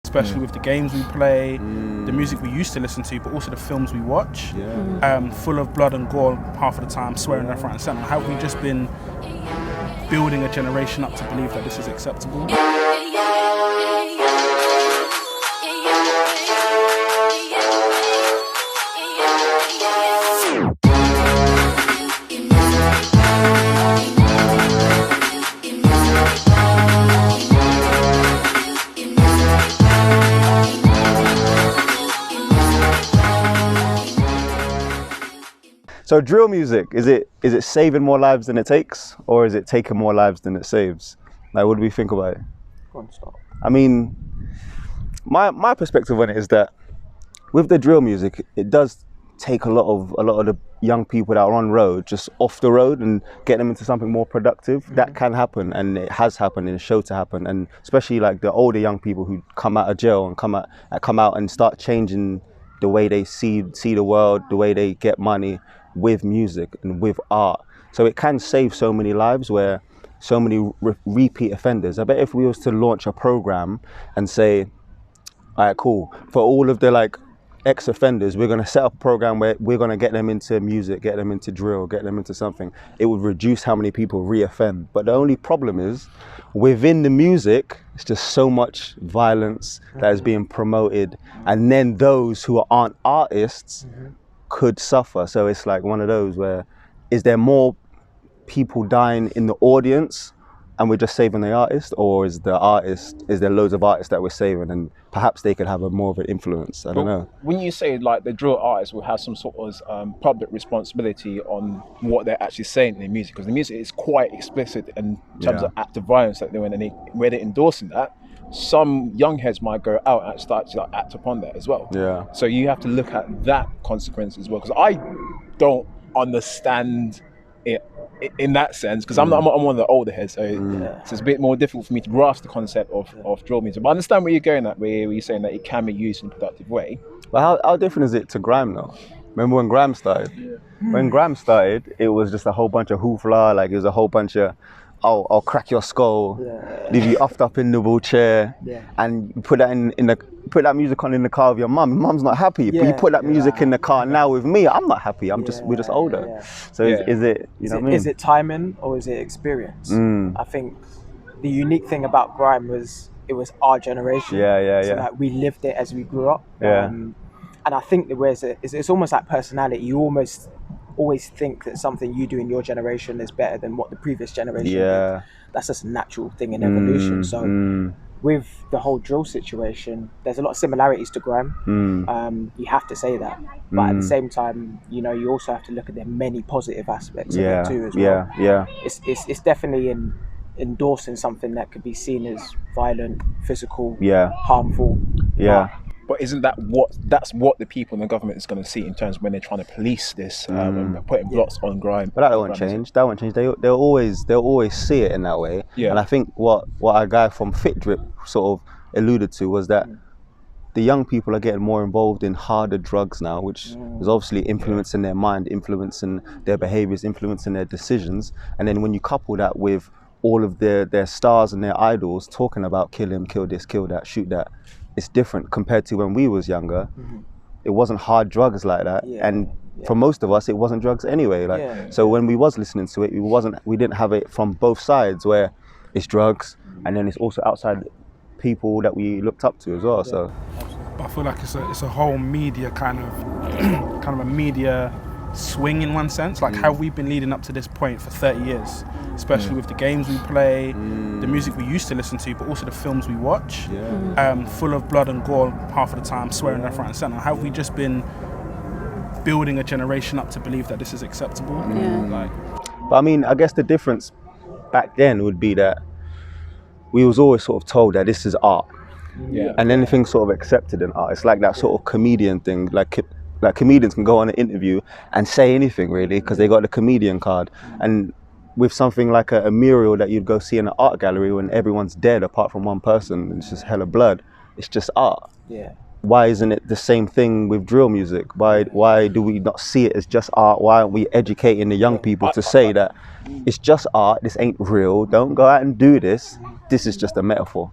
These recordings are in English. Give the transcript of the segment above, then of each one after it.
especially with the games we play, the music we used to listen to, but also the films we watch, full of blood and gore half of the time, swearing left, right and centre. Have we just been building a generation up to believe that this is acceptable? So drill music, is it saving more lives than it takes, or is it taking more lives than it saves? Like, what do we think about it? Go on, stop. I mean, my perspective on it is that with the drill music, it does take a lot of the young people that are on road just off the road and get them into something more productive. That can happen, and it has happened and it's shown to happen. And especially like the older young people who come out of jail and come out and start changing the way they see the world, the way they get money with music and with art. So it can save so many lives where so many repeat offenders. I bet if we was to launch a program and say, all right, cool, for all of the like ex-offenders, we're going to set up a program where we're going to get them into music, get them into drill, get them into something, it would reduce how many people re-offend. But the only problem is within the music, it's just so much violence that is being promoted, and then those who aren't artists could suffer. So it's like one of those where, is there more people dying in the audience and we're just saving the artist, or is there loads of artists that we're saving and perhaps they could have more of an influence? I don't know. When you say like the drill artists will have some sort of public responsibility on what they're actually saying in the music, because the music is quite explicit in terms of act of violence that they're doing, and where they're endorsing that, some young heads might go out and start to like, act upon that as well. Yeah. So you have to look at that consequence as well, because I don't understand it in that sense, because I'm one of the older heads, so it's a bit more difficult for me to grasp the concept of drill music. But I understand where you're going at, where you're saying that it can be used in a productive way. But how different is it to grime though? Remember when grime started? When grime started, it was just a whole bunch of hoopla, like it was a whole bunch of, I'll crack your skull, leave you offed up in the wheelchair, and you put that put that music on in the car with your mum. Mum's not happy, but you put that music in the car now with me, I'm not happy. We're just older. So is it, you know what I mean? Is it timing or is it experience? I think the unique thing about grime was it was our generation. So like we lived it as we grew up. And I think it's almost like personality. You always think that something you do in your generation is better than what the previous generation did. That's just a natural thing in evolution. So with the whole drill situation, there's a lot of similarities to grime. You have to say that. But at the same time, you know, you also have to look at the many positive aspects of it too as well. It's definitely endorsing something that could be seen as violent, physical, harmful. But isn't that's what the people in the government is going to see in terms of when they're trying to police this, and putting blocks on grime? But that won't change. That won't change. They'll always see it in that way. And I think what a guy from Fit Drip sort of alluded to was that the young people are getting more involved in harder drugs now, which is obviously influencing their mind, influencing their behaviors, influencing their decisions. And then when you couple that with all of their stars and their idols talking about kill him, kill this, kill that, shoot that, it's different compared to when we was younger. It wasn't hard drugs like that, and for most of us, it wasn't drugs anyway. So when we was listening to it, we didn't have it from both sides, where it's drugs and then it's also outside people that we looked up to as well. So, but I feel like it's a whole media kind of a media swing in one sense. Like how we've been leading up to this point for 30 years, especially with the games we play, the music we used to listen to, but also the films we watch, full of blood and gore half of the time, swearing left, right and centre. Have we just been building a generation up to believe that this is acceptable? But I mean, I guess the difference back then would be that we was always sort of told that this is art, and anything's sort of accepted in art. It's like that sort of comedian thing, like comedians can go on an interview and say anything really because they got the comedian card. And with something like a mural that you'd go see in an art gallery when everyone's dead apart from one person, it's just hella blood, it's just art. Why isn't it the same thing with drill music? Why do we not see it as just art? Why aren't we educating the young people to say that it's just art, this ain't real, don't go out and do this, this is just a metaphor?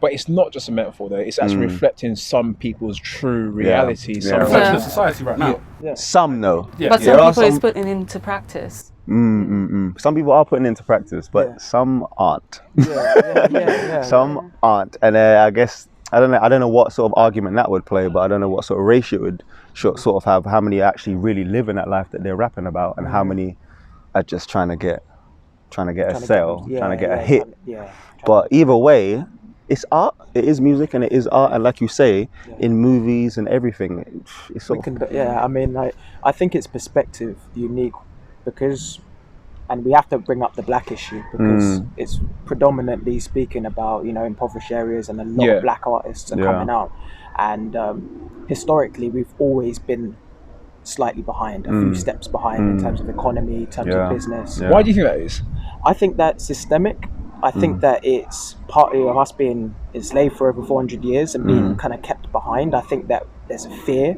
But it's not just a metaphor though, it's actually reflecting some people's true reality. Some reflecting society right now. Some know. But some people is putting into practice. Some people are putting into practice, but some aren't. Some aren't. And I guess, I don't know what sort of argument that would play, but I don't know what sort of ratio it would sort of have, how many actually really live in that life that they're rapping about, and how many are just trying to get a sale, trying to get a hit. But either way, it's art. It is music and it is art, and like you say, in movies and everything, it's sort of, I mean, like, I think it's perspective unique, because, and we have to bring up the black issue, because it's predominantly speaking about, you know, impoverished areas, and a lot of black artists are coming out, and historically we've always been slightly behind, a few steps behind in terms of economy, in terms of business. Why do you think that is? I think that's systemic. I think that it's partly of us being enslaved for over 400 years and being kind of kept behind. I think that there's a fear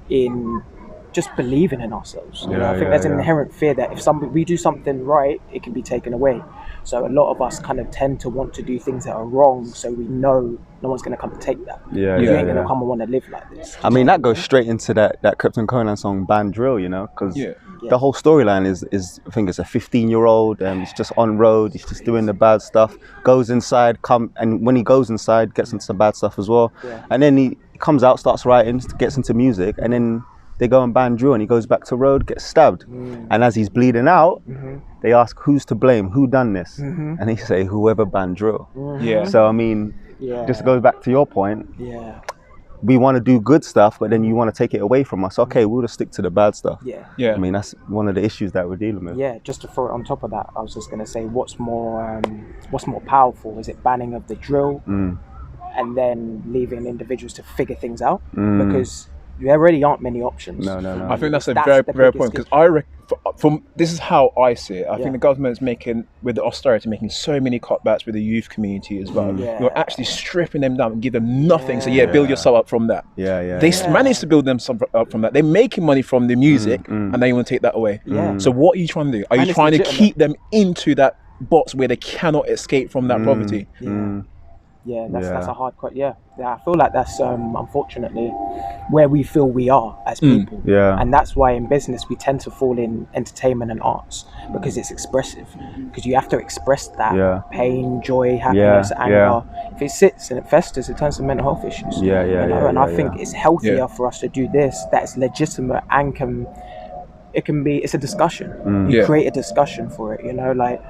in just believing in ourselves. You know, I think there's an inherent fear that if we do something right, it can be taken away. So a lot of us kind of tend to want to do things that are wrong, so we know no one's going to come and take that. You ain't going to come and want to live like this. I mean, that goes straight into that Krypton Conan song, Band Drill, you know, because the whole storyline is I think it's a 15-year-old, and he's just on road, he's just doing the bad stuff, goes inside, and when he goes inside, gets into some bad stuff as well. And then he comes out, starts writing, gets into music, and then they go and ban Drew, and he goes back to road, gets stabbed. And as he's bleeding out, they ask, who's to blame? Who done this? And they say, whoever banned Drew. So, I mean, just goes back to your point. We want to do good stuff, but then you want to take it away from us. Okay, we'll just stick to the bad stuff. I mean, that's one of the issues that we're dealing with. Just to throw it on top of that, I was just going to say, what's more powerful? Is it banning of the drill and then leaving individuals to figure things out? Because there already aren't many options. No. I think that's a very point, because from this is how I see it. I think the government's making, with the austerity, making so many cutbacks with the youth community as well. You're actually stripping them down and give them nothing. So build yourself up from that. They managed to build them up from that. They're making money from the music, and then you want to take that away. So what are you trying to do? Are you trying to keep them into that box where they cannot escape from that poverty? That's a hard question. I feel like that's unfortunately where we feel we are as people. And that's why in business we tend to fall in entertainment and arts, because it's expressive, because you have to express that pain, joy, happiness, anger. If it sits and it festers, it turns to mental health issues. And I think it's healthier for us to do this that's legitimate and it's a discussion. You create a discussion for it, you know, like,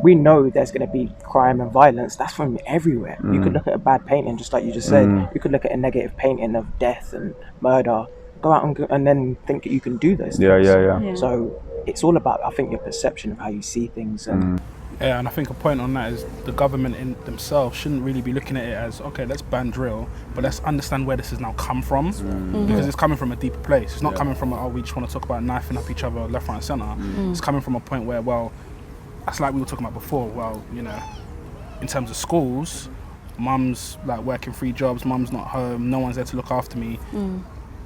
we know there's going to be crime and violence. That's from everywhere. You could look at a bad painting, just like you just said. You could look at a negative painting of death and murder, go out and then think that you can do those things. So it's all about, I think, your perception of how you see things. And and I think a point on that is the government in themselves shouldn't really be looking at it as, okay, let's ban drill, but let's understand where this has now come from, because it's coming from a deeper place. It's not coming from, we just want to talk about knifing up each other left, right and centre. It's coming from a point where, well, that's like we were talking about before, well, you know, in terms of schools, mum's like working 3 jobs, mum's not home, no one's there to look after me.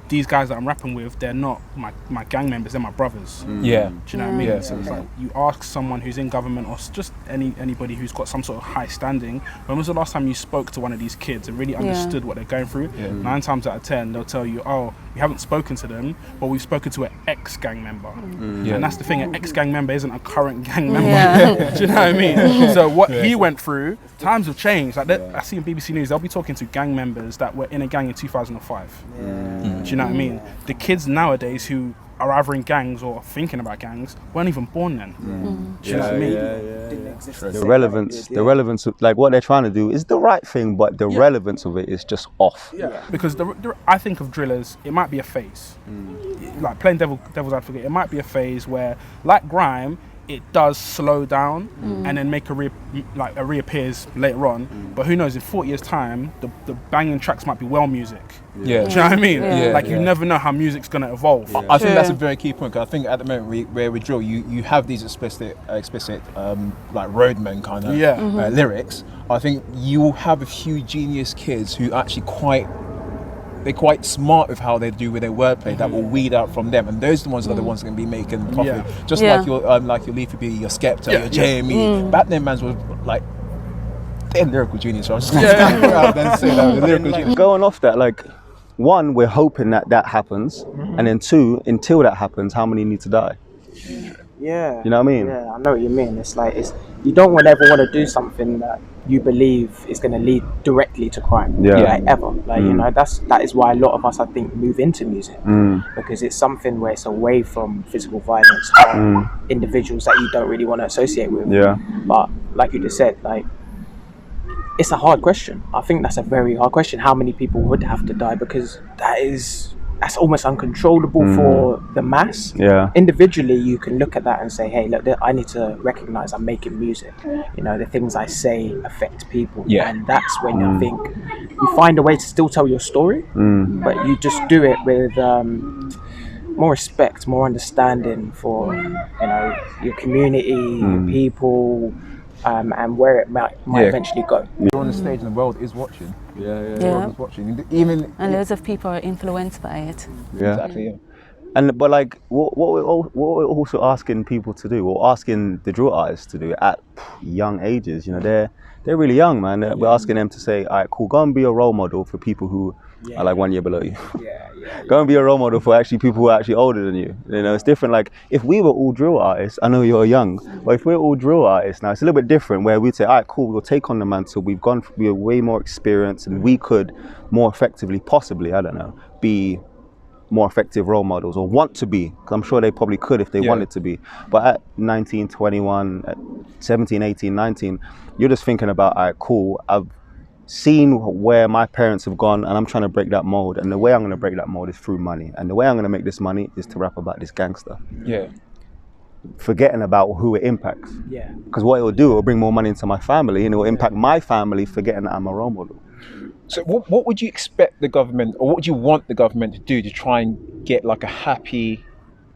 These guys that I'm rapping with, they're not my gang members, they're my brothers. Do you know what I mean? So it's like, you ask someone who's in government, or just anybody who's got some sort of high standing, when was the last time you spoke to one of these kids and really understood what they're going through? 9 times out of 10 they'll tell you, oh, we haven't spoken to them, but we've spoken to an ex-gang member. And that's the thing, an ex-gang member isn't a current gang member. Do you know what I mean? So what he went through, times have changed. Like I see in BBC News, they'll be talking to gang members that were in a gang in 2005. Do you know what I mean? The kids nowadays who are either in gangs or thinking about gangs weren't even born then. Do you know what I mean? The relevance of, like, what they're trying to do is the right thing, but the relevance of it is just off. Because I think of drillers, it might be a phase. Like playing devil's advocate, it might be a phase where, like grime, it does slow down and then reappears later on. But who knows, in 40 years time, the banging tracks might be well music. Do you know what I mean? You never know how music's going to evolve. I think that's a very key point, because I think at the moment where we drill, you have these explicit like roadmen kind of lyrics. I think you will have a few genius kids who actually they're quite smart with how they do with their wordplay that will weed out from them, and those are the ones that are the ones that are going to be making profit. Just like your Leafy B, your Skepta, your JME. Back then, man's was like, they're lyrical genius. So I'm just gonna go out there and say that, they're lyrical genius. Going off that, like, one, we're hoping that happens, and then two, until that happens, how many need to die? Yeah. You know what I mean? Yeah, I know what you mean. It's like you don't ever want to do something that you believe is going to lead directly to crime. Yeah. Like, ever. Like, you know, that is why a lot of us, I think, move into music, because it's something where it's away from physical violence, from individuals that you don't really want to associate with. Yeah. But like you just said, like, it's a hard question. I think that's a very hard question. How many people would have to die? Because that's almost uncontrollable for the mass. Yeah. Individually, you can look at that and say, hey, look, I need to recognize I'm making music. You know, the things I say affect people. Yeah. And that's when I think you find a way to still tell your story, but you just do it with more respect, more understanding for, you know, your community, your people, and where it might eventually go. You're on the stage and the world is watching. Yeah. The world is watching. Even And loads of people are influenced by it. Yeah. exactly. Yeah. And but like what we're also asking people to do, or asking the drill artists to do at young ages, you know, they're really young, man. We're asking them to say, all right, cool, go and be a role model for people who are like 1 year below you. Go and be a role model for actually people who are actually older than you. You know, it's different. Like if we were all drill artists, I know you're young, but if we're all drill artists now, it's a little bit different, where we'd say, all right, cool, we'll take on the mantle. We're way more experienced, and we could more effectively, possibly, I don't know, be more effective role models, or want to be, because I'm sure they probably could if they wanted to be. But at 19, 21, at 17, 18, 19, you're just thinking about, all right, cool, I've seen where my parents have gone, and I'm trying to break that mold, and the way I'm going to break that mold is through money, and the way I'm going to make this money is to rap about this gangster. Yeah. Forgetting about who it impacts. Yeah. Because what it will do, it will bring more money into my family, and it will impact my family, forgetting that I'm a role model. So what would you expect the government, or what would you want the government to do to try and get like a happy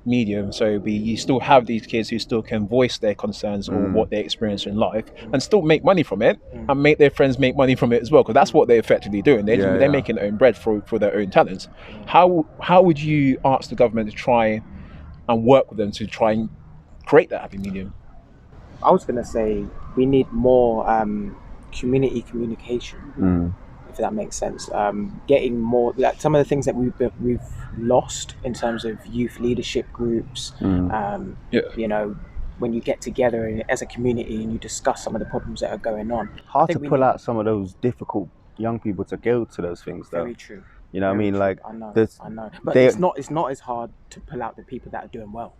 medium? So you still have these kids who still can voice their concerns or what they experience in life, and still make money from it, and make their friends make money from it as well, because that's what they're effectively doing. They're making their own bread for their own talents. How would you ask the government to try and work with them to try and create that happy medium? I was going to say we need more community communication, if that makes sense. Getting more, like some of the things that we've lost in terms of youth leadership groups. You know, when you get together as a community and you discuss some of the problems that are going on. Hard to pull out some of those difficult young people to go to those things, though. Very true. You know what I mean? True. Like, I know. But it's not as hard to pull out the people that are doing well.